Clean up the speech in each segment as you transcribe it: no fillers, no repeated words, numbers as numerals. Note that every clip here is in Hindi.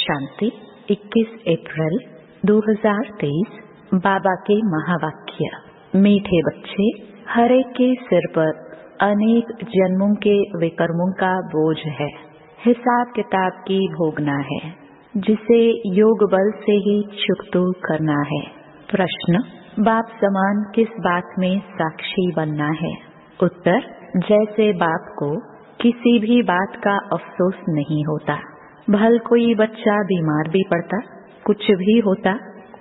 शांति 21 अप्रैल 2023। बाबा के महावाक्य। मीठे बच्चे, हर एक के सिर पर अनेक जन्मों के विकर्मों का बोझ है। हिसाब किताब की भोगना है, जिसे योग बल से ही चुकतो करना है। प्रश्न: बाप समान किस बात में साक्षी बनना है? उत्तर: जैसे बाप को किसी भी बात का अफसोस नहीं होता। भल कोई बच्चा बीमार भी पड़ता, कुछ भी होता,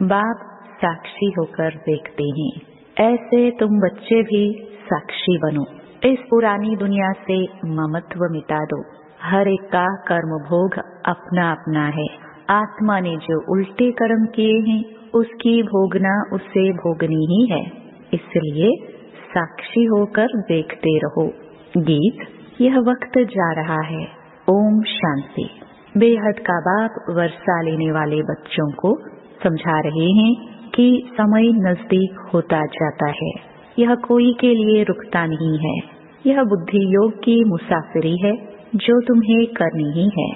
बाप साक्षी होकर देखते हैं। ऐसे तुम बच्चे भी साक्षी बनो। इस पुरानी दुनिया से ममत्व मिटा दो। हर एक का कर्म भोग अपना अपना है। आत्मा ने जो उल्टे कर्म किए हैं, उसकी भोगना उसे भोगनी ही है। इसलिए साक्षी होकर देखते रहो। गीत। यह वक्त जा रहा है। ओम शांति। बेहद का बाप वर्षा लेने वाले बच्चों को समझा रहे हैं कि समय नजदीक होता जाता है। यह कोई के लिए रुकता नहीं है। यह बुद्धि योग की मुसाफिरी है जो तुम्हें करनी ही है।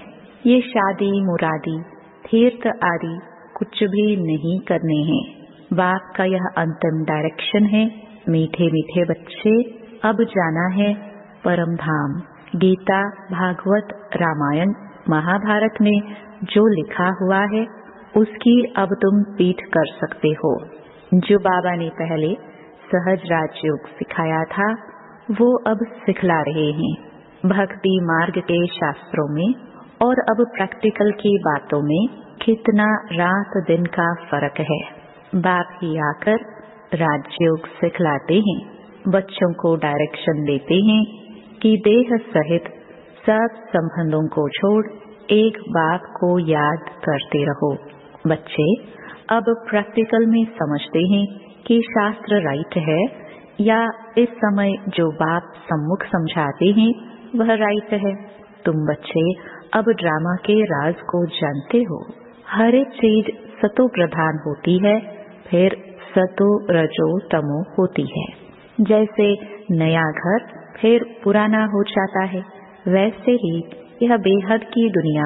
ये शादी मुरादी तीर्थ आदि कुछ भी नहीं करने हैं। बाप का यह अंतिम डायरेक्शन है। मीठे मीठे बच्चे, अब जाना है परम धाम। गीता, भागवत, रामायण, महाभारत में जो लिखा हुआ है, उसकी अब तुम पीठ कर सकते हो। जो बाबा ने पहले सहज राजयोग सिखाया था, वो अब सिखला रहे हैं। भक्ति मार्ग के शास्त्रों में और अब प्रैक्टिकल की बातों में कितना रात दिन का फर्क है। बाप ही आकर राजयोग सिखलाते हैं, बच्चों को डायरेक्शन देते हैं कि देह सहित सब संबंधों को छोड़ एक बाप को याद करते रहो। बच्चे अब प्रैक्टिकल में समझते हैं कि शास्त्र राइट है या इस समय जो बाप सम्मुख समझाते हैं वह राइट है। तुम बच्चे अब ड्रामा के राज को जानते हो। हर एक चीज सतो प्रधान होती है, फिर सतो रजो तमो होती है। जैसे नया घर फिर पुराना हो जाता है, वैसे ही यह बेहद की दुनिया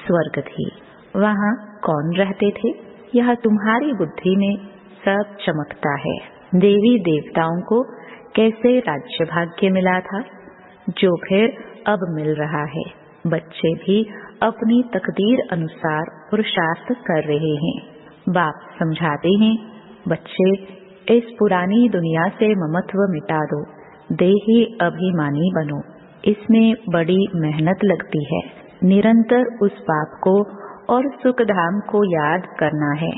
स्वर्ग थी। वहाँ कौन रहते थे? यह तुम्हारी बुद्धि में सब चमकता है। देवी देवताओं को कैसे राज्य भाग्य मिला था, जो फिर अब मिल रहा है। बच्चे भी अपनी तकदीर अनुसार पुरुषार्थ कर रहे हैं। बाप समझाते हैं, बच्चे इस पुरानी दुनिया से ममत्व मिटा दो, देही अभिमानी बनो। इसमें बड़ी मेहनत लगती है। निरंतर उस बाप को और सुख धाम को याद करना है।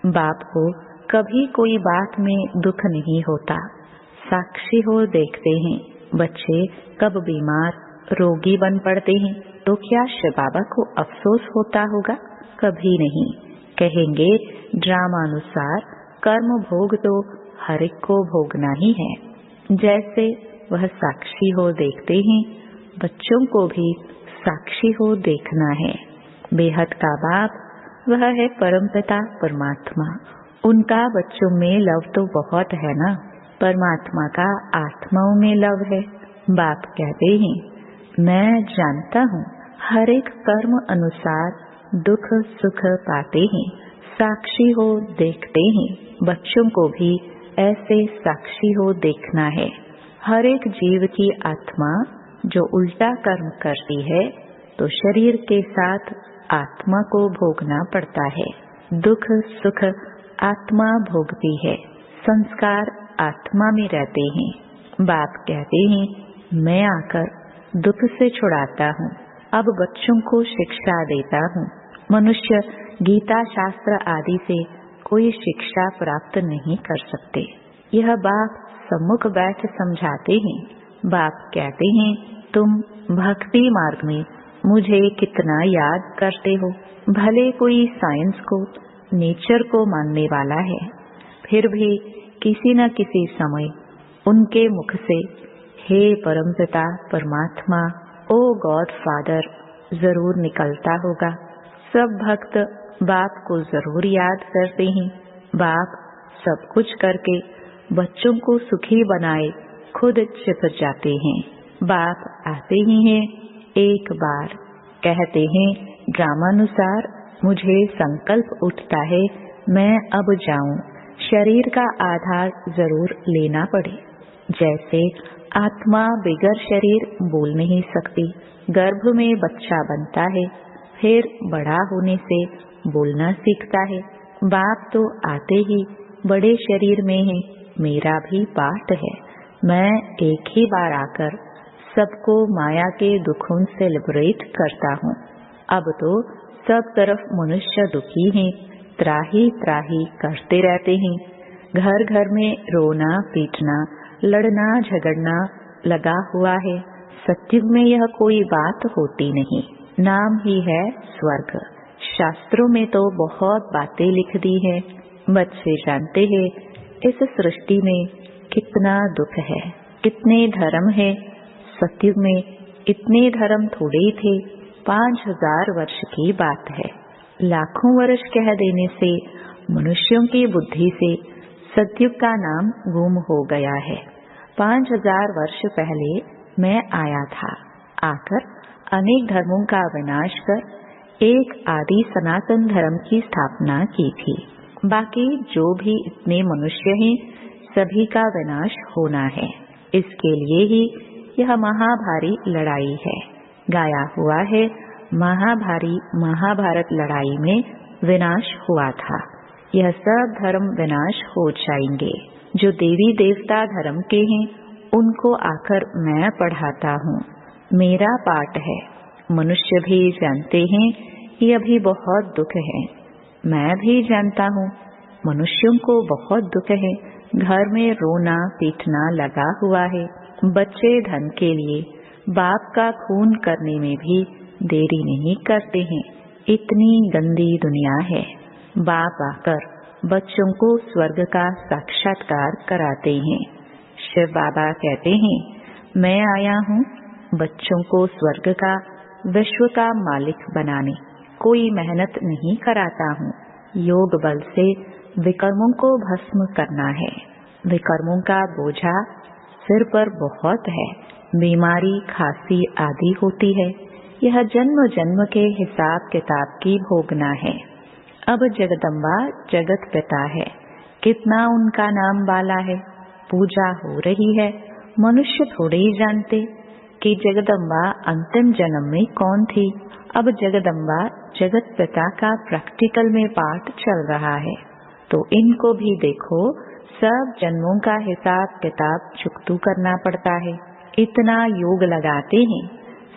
बाप को कभी कोई बात में दुख नहीं होता। साक्षी हो देखते हैं। बच्चे कब बीमार रोगी बन पड़ते हैं तो क्या शिव बाबा को अफसोस होता होगा? कभी नहीं। कहेंगे ड्रामानुसार कर्म भोग तो हर एक को भोगना ही है। जैसे वह साक्षी हो देखते हैं, बच्चों को भी साक्षी हो देखना है। बेहद का बाप वह है परमपिता परमात्मा। उनका बच्चों में लव तो बहुत है ना। परमात्मा का आत्माओं में लव है। बाप कहते हैं, मैं जानता हूँ हर एक कर्म अनुसार दुख सुख पाते हैं। साक्षी हो देखते हैं। बच्चों को भी ऐसे साक्षी हो देखना है। हर एक जीव की आत्मा जो उल्टा कर्म करती है, तो शरीर के साथ आत्मा को भोगना पड़ता है। दुख सुख आत्मा भोगती है। संस्कार आत्मा में रहते हैं। बाप कहते हैं, मैं आकर दुख से छुड़ाता हूँ। अब बच्चों को शिक्षा देता हूँ। मनुष्य गीता शास्त्र आदि से कोई शिक्षा प्राप्त नहीं कर सकते। यह बाप सम्मुख बैठ समझाते हैं। बाप कहते हैं, तुम भक्ति मार्ग में मुझे कितना याद करते हो। भले कोई साइंस को नेचर को मानने वाला है, फिर भी किसी न किसी समय उनके मुख से हे परमपिता परमात्मा, ओ गॉड फादर जरूर निकलता होगा। सब भक्त बाप को जरूर याद करते हैं। बाप सब कुछ करके बच्चों को सुखी बनाए खुद छिप जाते हैं। बाप आते ही हैं एक बार, कहते हैं ड्रामानुसार मुझे संकल्प उठता है मैं अब जाऊं, शरीर का आधार जरूर लेना पड़े। जैसे आत्मा बिगर शरीर बोल नहीं सकती, गर्भ में बच्चा बनता है, फिर बड़ा होने से बोलना सीखता है। बाप तो आते ही बड़े शरीर में है, मेरा भी पाठ है। मैं एक ही बार आकर सबको माया के दुखों से लिबरेट करता हूँ। अब तो सब तरफ मनुष्य दुखी हैं, त्राही त्राही करते रहते हैं। घर घर में रोना पीटना, लड़ना झगड़ना लगा हुआ है। सत्युग में यह कोई बात होती नहीं, नाम ही है स्वर्ग। शास्त्रों में तो बहुत बातें लिख दी है। बच्चे जानते हैं इस सृष्टि में कितना दुख है, कितने धर्म है। सत्युग में इतने धर्म थोड़े ही थे, 5000 वर्ष की बात है। लाखों वर्ष कह देने से मनुष्यों की बुद्धि से सत्युग का नाम गुम हो गया है। 5000 वर्ष पहले मैं आया था, आकर अनेक धर्मों का विनाश कर एक आदि सनातन धर्म की स्थापना की थी। बाकी जो भी इतने मनुष्य हैं, सभी का विनाश होना है। इसके लिए ही यह महाभारी लड़ाई है। गाया हुआ है, महाभारी महाभारत लड़ाई में विनाश हुआ था। यह सब धर्म विनाश हो जाएंगे। जो देवी देवता धर्म के हैं, उनको आकर मैं पढ़ाता हूँ। मेरा पाठ है। मनुष्य भी जानते हैं कि अभी बहुत दुख है। मैं भी जानता हूँ मनुष्यों को बहुत दुख है। घर में रोना पीटना लगा हुआ है। बच्चे धन के लिए बाप का खून करने में भी देरी नहीं करते हैं। इतनी गंदी दुनिया है। बाप आकर बच्चों को स्वर्ग का साक्षात्कार कराते हैं। शिव बाबा कहते हैं, मैं आया हूँ बच्चों को स्वर्ग का, विश्व का मालिक बनाने। कोई मेहनत नहीं कराता हूँ। योग बल से विकर्मों को भस्म करना है। विकर्मों का बोझा सिर पर बहुत है। बीमारी खांसी आदि होती है। यह जन्म जन्म के हिसाब किताब की भोगना है। अब जगदम्बा जगत पिता है। कितना उनका नाम वाला है, पूजा हो रही है। मनुष्य थोड़े ही जानते कि जगदम्बा अंतिम जन्म में कौन थी। अब जगदम्बा जगत पिता का प्रैक्टिकल में पाठ चल रहा है, तो इनको भी देखो, सब जन्मों का हिसाब किताब चुकतू करना पड़ता है। इतना योग लगाते हैं,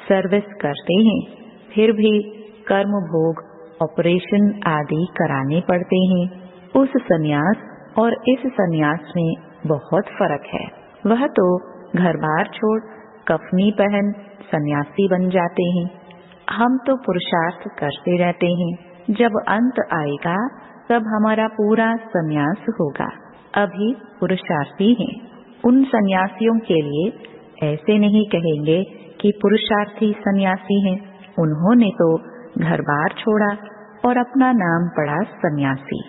सर्विस करते हैं, फिर भी कर्म भोग ऑपरेशन आदि कराने पड़ते हैं। उस सन्यास और इस सन्यास में बहुत फर्क है। वह तो घर बार छोड़ कफनी पहन सन्यासी बन जाते हैं। हम तो पुरुषार्थ करते रहते हैं। जब अंत आएगा तब हमारा पूरा सन्यास होगा। अभी पुरुषार्थी हैं। उन सन्यासियों के लिए ऐसे नहीं कहेंगे कि पुरुषार्थी सन्यासी हैं। उन्होंने तो घर बार छोड़ा और अपना नाम पड़ा सन्यासी।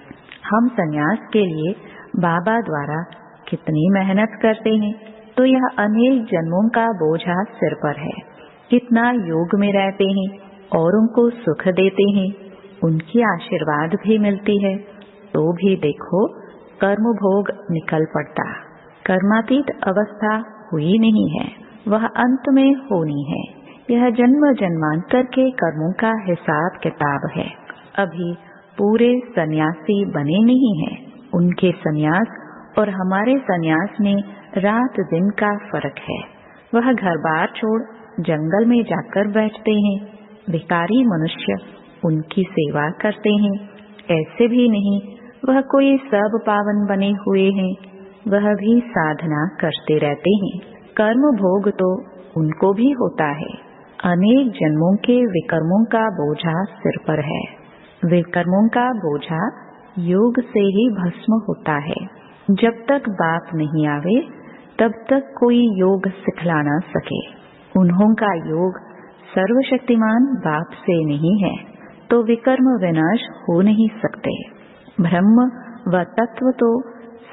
हम सन्यास के लिए बाबा द्वारा कितनी मेहनत करते हैं, तो यह अनेक जन्मों का बोझा सिर पर है। कितना योग में रहते हैं, औरों को सुख देते हैं, उनकी आशीर्वाद भी मिलती है, तो भी देखो कर्म भोग निकल पड़ता। कर्मातीत अवस्था हुई नहीं है, वह अंत में होनी है। यह जन्म जन्मांतर के कर्मों का हिसाब किताब है। अभी पूरे सन्यासी बने नहीं हैं। उनके सन्यास और हमारे सन्यास में रात दिन का फर्क है। वह घर बार छोड़ जंगल में जाकर बैठते हैं। भिखारी मनुष्य उनकी सेवा करते हैं। ऐसे भी नहीं वह कोई सब पावन बने हुए हैं, वह भी साधना करते रहते हैं। कर्म भोग तो उनको भी होता है। अनेक जन्मों के विकर्मों का बोझा सिर पर है। विकर्मों का बोझा योग से ही भस्म होता है। जब तक बाप नहीं आवे तब तक कोई योग सिखला न सके। उन्हों का योग सर्वशक्तिमान बाप से नहीं है, तो विकर्म विनाश हो नहीं सकते। ब्रह्म व तत्व तो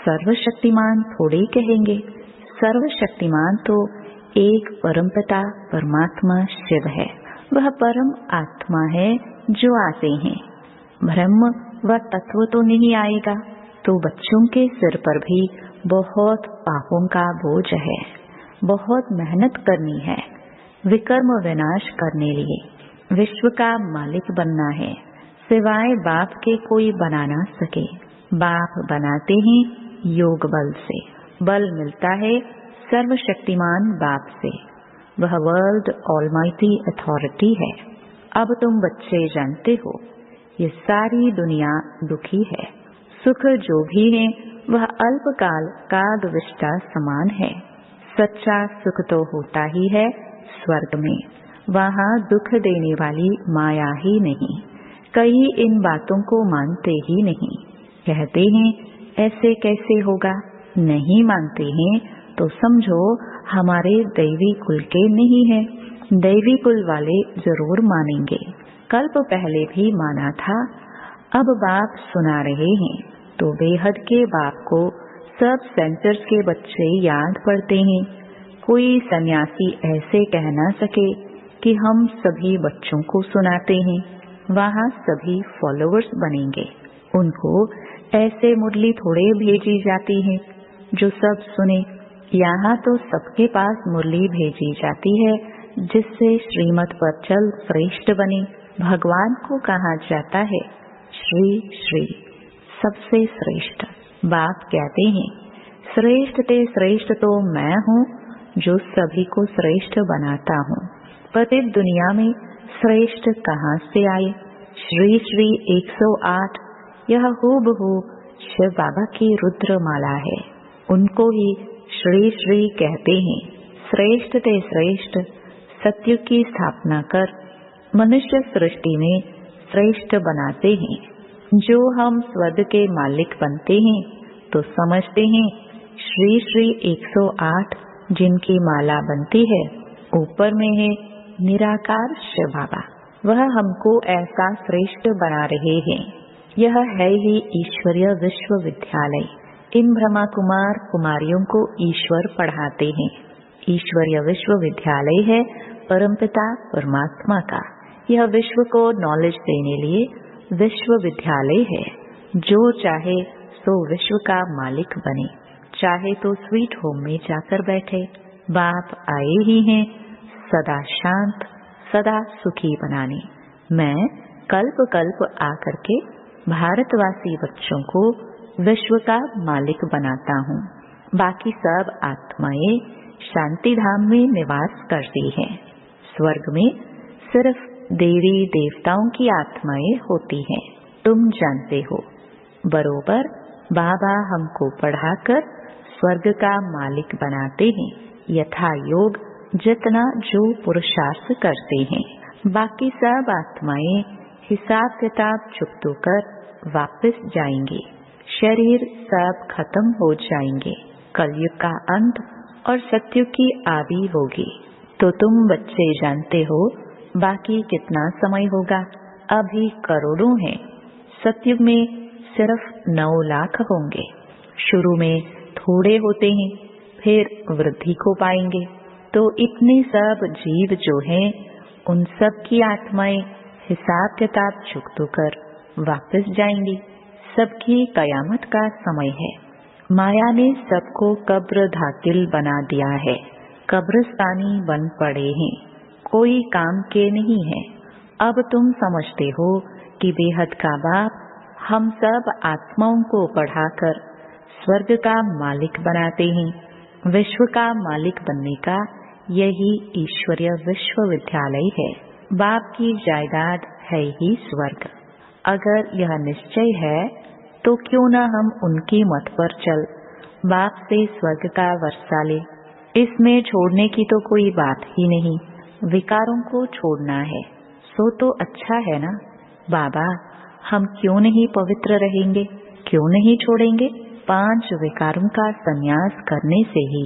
सर्वशक्तिमान थोड़े कहेंगे। सर्वशक्तिमान तो एक परमपिता परमात्मा शिव है। वह परम आत्मा है जो आते हैं। ब्रह्म व तत्व तो नहीं आएगा। तो बच्चों के सिर पर भी बहुत पापों का बोझ है, बहुत मेहनत करनी है। विकर्म विनाश करने लिए विश्व का मालिक बनना है। सिवाय बाप के कोई बना ना सके। बाप बनाते हैं योग बल से। बल मिलता है सर्वशक्तिमान बाप से। वह वर्ल्ड ऑलमाइटी अथॉरिटी है। अब तुम बच्चे जानते हो, ये सारी दुनिया दुखी है। सुख जो भी है वह अल्पकाल काग विष्टा समान है। सच्चा सुख तो होता ही है स्वर्ग में। वहाँ दुख देने वाली माया ही नहीं। कई इन बातों को मानते ही नहीं। कहते हैं ऐसे कैसे होगा। नहीं मानते हैं तो समझो हमारे दैवी कुल के नहीं है। दैवी कुल वाले जरूर मानेंगे। कल्प पहले भी माना था। अब बाप सुना रहे हैं तो बेहद के बाप को सब सेंटर्स के बच्चे याद पड़ते हैं। कोई सन्यासी ऐसे कह ना सके कि हम सभी बच्चों को सुनाते हैं। वहाँ सभी फॉलोअर्स बनेंगे। उनको ऐसे मुरली थोड़े भेजी जाती है जो सब सुने। यहाँ तो सबके पास मुरली भेजी जाती है जिससे श्रीमत पर चल श्रेष्ठ बने। भगवान को कहा जाता है श्री श्री, सबसे श्रेष्ठ। बाप कहते हैं श्रेष्ठ ते श्रेष्ठ तो मैं हूँ जो सभी को श्रेष्ठ बनाता हूँ। पर इस दुनिया में श्रेष्ठ कहाँ से आए। श्री श्री 108 यह हूबहू शिव बाबा की रुद्र माला है। उनको ही श्री श्री कहते हैं। श्रेष्ठ ते श्रेष्ठ सत्युग की स्थापना कर मनुष्य सृष्टि में श्रेष्ठ बनाते हैं। जो हम स्वर्ग के मालिक बनते हैं तो समझते हैं श्री श्री 108 जिनकी माला बनती है ऊपर में है निराकार शिव बाबा। वह हमको ऐसा श्रेष्ठ बना रहे हैं। यह है ही ईश्वरीय विश्वविद्यालय। इन ब्रह्मा कुमार कुमारियों को ईश्वर पढ़ाते हैं। ईश्वरीय विश्वविद्यालय है परमपिता परमात्मा का। यह विश्व को नॉलेज देने लिए विश्वविद्यालय है। जो चाहे सो विश्व का मालिक बने, चाहे तो स्वीट होम में जाकर बैठे। बाप आए ही हैं सदा शांत सदा सुखी बनाने। मैं कल्प कल्प आकर के भारतवासी बच्चों को विश्व का मालिक बनाता हूँ। बाकी सब आत्माएं शांति धाम में निवास करती हैं। स्वर्ग में सिर्फ देवी देवताओं की आत्माएं होती हैं। तुम जानते हो। बरोबर बाबा हमको पढ़ाकर स्वर्ग का मालिक बनाते हैं। यथा योग जितना जो पुरुषार्थ करते हैं। बाकी सब आत्माएं हिसाब किताब चुकतो कर वापस जाएंगे। शरीर सब खत्म हो जाएंगे। कलयुग का अंत और सत्युग की आदि होगी। तो तुम बच्चे जानते हो बाकी कितना समय होगा। अभी करोड़ों हैं। सत्युग में सिर्फ 9 लाख होंगे। शुरू में थोड़े होते हैं, फिर वृद्धि को पाएंगे। तो इतने सब जीव जो हैं उन सब की आत्माएं हिसाब किताब चुकतो कर वापस जाएंगी। सबकी कयामत का समय है। माया ने सबको कब्र धाकिल बना दिया है। कब्रिस्तानी बन पड़े हैं। कोई काम के नहीं है। अब तुम समझते हो कि बेहद का बाप हम सब आत्माओं को पढ़ाकर स्वर्ग का मालिक बनाते हैं। विश्व का मालिक बनने का यही ईश्वरीय विश्वविद्यालय है। बाप की जायदाद है ही स्वर्ग। अगर यह निश्चय है तो क्यों न हम उनकी मत पर चल बाप से स्वर्ग का वर्षा ले। इसमें छोड़ने की तो कोई बात ही नहीं। विकारों को छोड़ना है सो तो अच्छा है ना। बाबा हम क्यों नहीं पवित्र रहेंगे, क्यों नहीं छोड़ेंगे। 5 विकारों का संन्यास करने से ही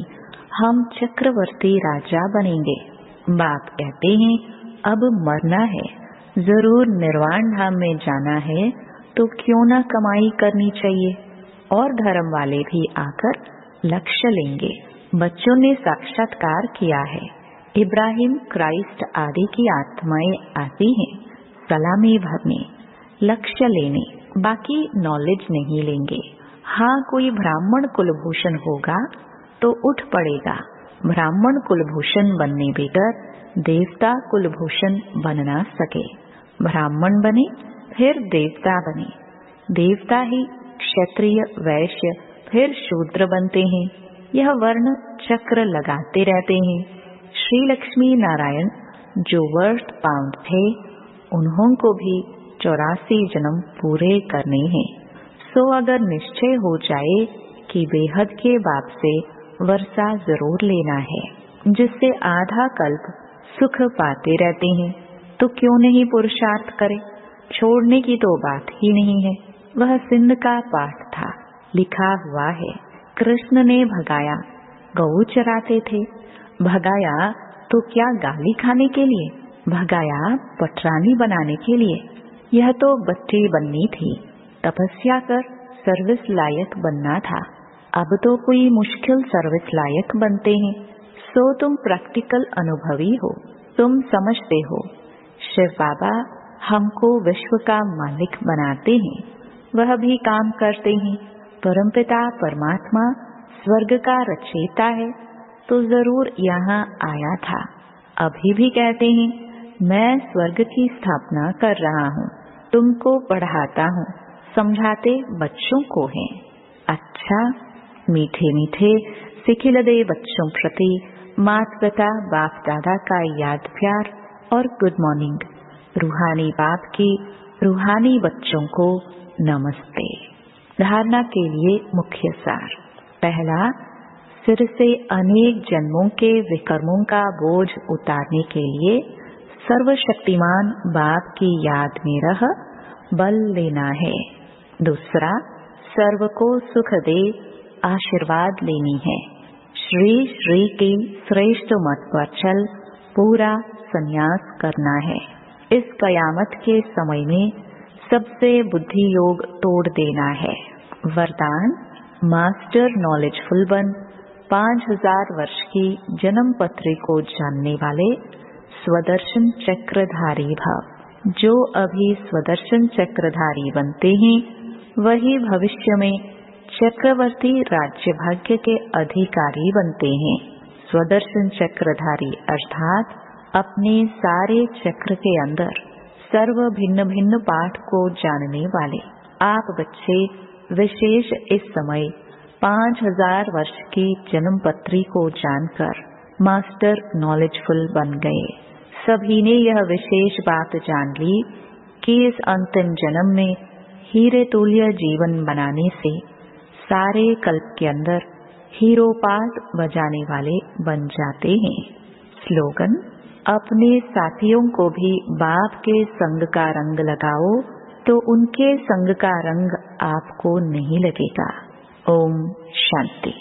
हम चक्रवर्ती राजा बनेंगे। बाप कहते हैं अब मरना है, जरूर निर्वाण धाम में जाना है तो क्यों ना कमाई करनी चाहिए। और धर्म वाले भी आकर लक्ष्य लेंगे। बच्चों ने साक्षात्कार किया है। इब्राहिम क्राइस्ट आदि की आत्माएं आती हैं सलामी भरने। लक्ष्य लेने, बाकी नॉलेज नहीं लेंगे। हाँ, कोई ब्राह्मण कुलभूषण होगा तो उठ पड़ेगा। ब्राह्मण कुलभूषण बनने बगैर देवता कुलभूषण बन ना सके। ब्राह्मण बने फिर देवता बने। देवता ही क्षत्रिय, वैश्य, फिर शूद्र बनते हैं। यह वर्ण चक्र लगाते रहते हैं। श्री लक्ष्मी नारायण जो वर्थ पाउंड थे, उन्हों को भी 84 जन्म पूरे करने हैं। सो अगर निश्चय हो जाए कि बेहद के बाप से वर्षा जरूर लेना है, जिससे आधा कल्प सुख पाते रहते हैं, तो क्यों नहीं पुरुषार्थ करे। छोड़ने की तो बात ही नहीं है। वह सिंध का पाठ था, लिखा हुआ है। कृष्ण ने भगाया, गऊ चराते थे। भगाया तो क्या गाली खाने के लिए? भगाया पटरानी बनाने के लिए? यह तो बच्ची बननी थी, तपस्या कर सर्विस लायक बनना था। अब तो कोई मुश्किल सर्विस लायक बनते हैं। सो तुम प्रैक्टिकल अनुभवी हो, तुम समझते हो। शिव बाबा हमको विश्व का मालिक बनाते हैं, वह भी काम करते हैं। परमपिता परमात्मा स्वर्ग का रचयिता है, तो जरूर यहाँ आया था। अभी भी कहते हैं मैं स्वर्ग की स्थापना कर रहा हूँ, तुमको पढ़ाता हूँ, समझाते बच्चों को हैं। अच्छा, मीठे मीठे सिखिलदे बच्चों प्रति माता पिता बाप दादा का याद प्यार और गुड मॉर्निंग। रूहानी बाप की रूहानी बच्चों को नमस्ते। धारणा के लिए मुख्य सार। पहला, सिर से अनेक जन्मों के विकर्मों का बोझ उतारने के लिए सर्वशक्तिमान बाप की याद में रह बल लेना है। दूसरा, सर्व को सुख दे आशीर्वाद लेनी है। श्री श्री के श्रेष्ठ मत पर चल पूरा संन्यास करना है। इस कयामत के समय में सबसे बुद्धि योग तोड़ देना है। वरदान, मास्टर नॉलेजफुल बन 5000 वर्ष की जन्म पत्री को जानने वाले स्वदर्शन चक्रधारी भव। जो अभी स्वदर्शन चक्रधारी बनते हैं, वही भविष्य में चक्रवर्ती राज्य भाग्य के अधिकारी बनते हैं। स्वदर्शन चक्रधारी अर्थात अपने सारे चक्र के अंदर सर्व भिन्न भिन्न पाठ को जानने वाले आप बच्चे विशेष इस समय 5000 वर्ष की जन्म पत्री को जानकर मास्टर नॉलेजफुल बन गए। सभी ने यह विशेष बात जान ली कि इस अंतिम जन्म में हीरे तुल्य जीवन बनाने से सारे कल्प के अंदर हीरो पार्ट बजाने वाले बन जाते हैं। स्लोगन, अपने साथियों को भी बाप के संग का रंग लगाओ तो उनके संग का रंग आपको नहीं लगेगा। ओम शांति।